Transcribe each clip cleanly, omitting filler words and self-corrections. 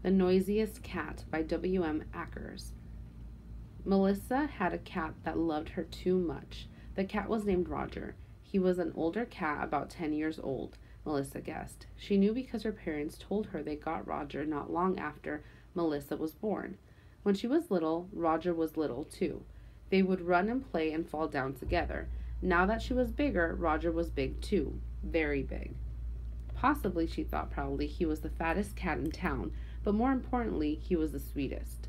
The Noisiest Cat by W.M. Ackers. Melissa had a cat that loved her too much. The cat was named Roger. He was an older cat, about 10 years old, Melissa guessed. She knew because her parents told her they got Roger not long after Melissa was born. When she was little, Roger was little too. They would run and play and fall down together. Now that she was bigger, Roger was big too. Very big. Possibly, she thought proudly, he was the fattest cat in town, but more importantly, he was the sweetest.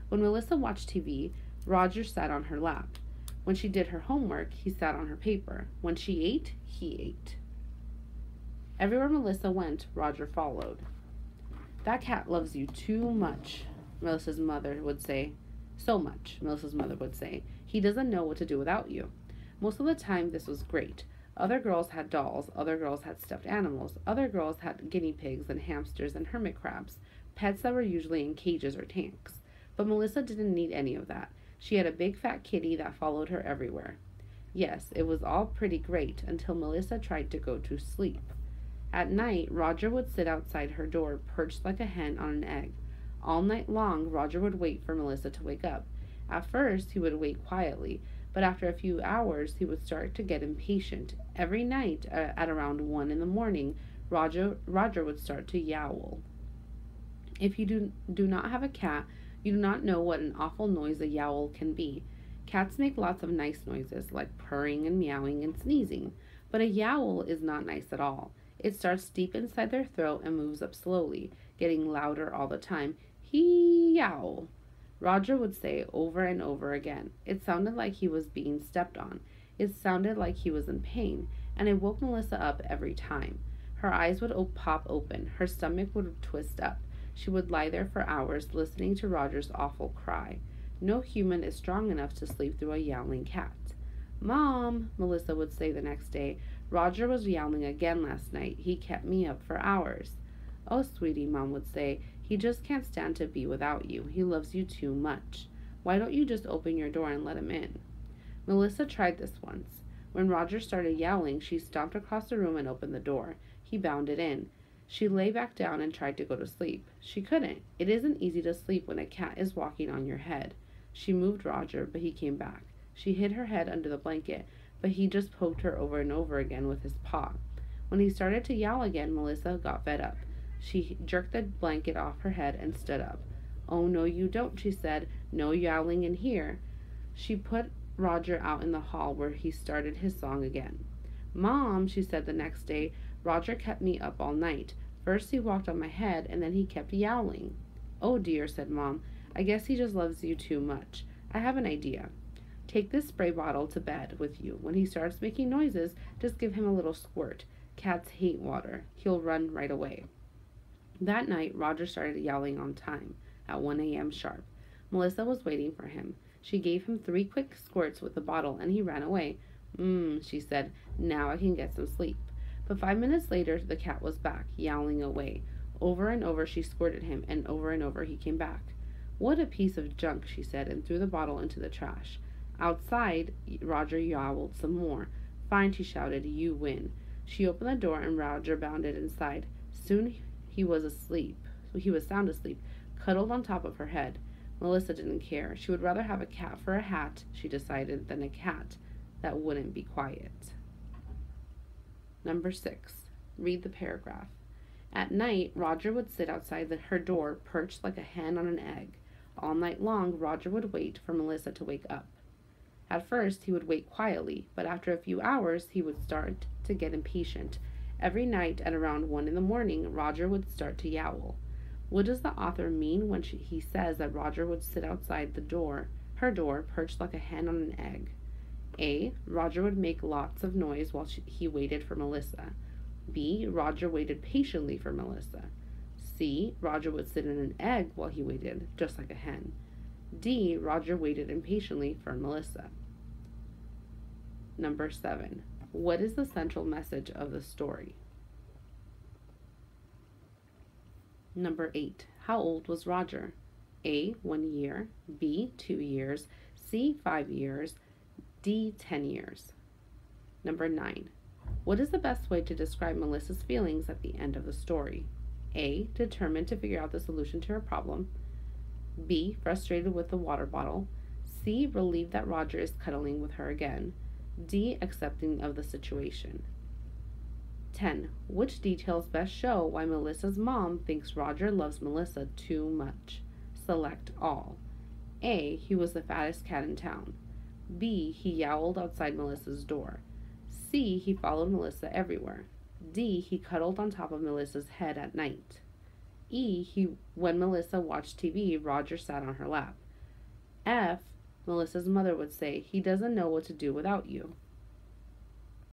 When Melissa watched TV, Roger sat on her lap. When she did her homework, he sat on her paper. When she ate, he ate. Everywhere Melissa went, Roger followed. That cat loves you too much, Melissa's mother would say. So much, Melissa's mother would say. He doesn't know what to do without you. Most of the time, this was great. Other girls had dolls, other girls had stuffed animals, other girls had guinea pigs and hamsters and hermit crabs, pets that were usually in cages or tanks. But Melissa didn't need any of that. She had a big fat kitty that followed her everywhere. Yes, it was all pretty great until Melissa tried to go to sleep. At night, Roger would sit outside her door, perched like a hen on an egg. All night long, Roger would wait for Melissa to wake up. At first, he would wait quietly, but after a few hours, he would start to get impatient. Every night, at around 1 in the morning, Roger would start to yowl. If you do not have a cat, you do not know what an awful noise a yowl can be. Cats make lots of nice noises, like purring and meowing and sneezing, but a yowl is not nice at all. It starts deep inside their throat and moves up slowly, getting louder all the time. Hee-yowl, Roger would say over and over again. It sounded like he was being stepped on. It sounded like he was in pain, and it woke Melissa up every time. Her eyes would pop open. Her stomach would twist up. She would lie there for hours listening to Roger's awful cry. No human is strong enough to sleep through a yowling cat. Mom, Melissa would say the next day, Roger was yowling again last night. He kept me up for hours. Oh, sweetie, Mom would say, he just can't stand to be without you. He loves you too much. Why don't you just open your door and let him in? Melissa tried this once. When Roger started yowling, she stomped across the room and opened the door. He bounded in. She lay back down and tried to go to sleep. She couldn't. It isn't easy to sleep when a cat is walking on your head. She moved Roger, but he came back. She hid her head under the blanket, but he just poked her over and over again with his paw. When he started to yowl again, Melissa got fed up. She jerked the blanket off her head and stood up. Oh, no, you don't, she said. No yowling in here. She put Roger out in the hall where he started his song again. Mom, she said the next day, Roger kept me up all night. First he walked on my head, and then he kept yowling. Oh, dear, said Mom. I guess he just loves you too much. I have an idea. Take this spray bottle to bed with you. When he starts making noises, just give him a little squirt. Cats hate water. He'll run right away. That night, Roger started yowling on time, at 1 a.m. sharp. Melissa was waiting for him. She gave him 3 quick squirts with the bottle, and he ran away. She said, now I can get some sleep. But 5 minutes later, the cat was back, yowling away. Over and over she squirted him, and over he came back. What a piece of junk, she said, and threw the bottle into the trash. Outside, Roger yowled some more. Fine, she shouted, you win. She opened the door, and Roger bounded inside. Soon he was asleep. He was sound asleep, cuddled on top of her head. Melissa didn't care. She would rather have a cat for a hat, she decided, than a cat that wouldn't be quiet. Number 6. Read the paragraph. At night, Roger would sit outside her door, perched like a hen on an egg. All night long, Roger would wait for Melissa to wake up. At first, he would wait quietly, but after a few hours, he would start to get impatient. Every night at around 1 in the morning, Roger would start to yowl. What does the author mean when he says that Roger would sit outside her door, perched like a hen on an egg? A. Roger would make lots of noise while he waited for Melissa. B. Roger waited patiently for Melissa. C. Roger would sit in an egg while he waited, just like a hen. D. Roger waited impatiently for Melissa. Number 7. What is the central message of the story? Number 8. How old was Roger? A. 1 year. B. 2 years. C. 5 years. D. 10 years. Number 9. What is the best way to describe Melissa's feelings at the end of the story? A. Determined to figure out the solution to her problem. B. Frustrated with the water bottle. C. Relieved that Roger is cuddling with her again. D. Accepting of the situation. 10. Which details best show why Melissa's mom thinks Roger loves Melissa too much? Select all. A. He was the fattest cat in town. B. He yowled outside Melissa's door. C. He followed Melissa everywhere. D. He cuddled on top of Melissa's head at night. E. When Melissa watched TV, Roger sat on her lap. F. Melissa's mother would say, he doesn't know what to do without you.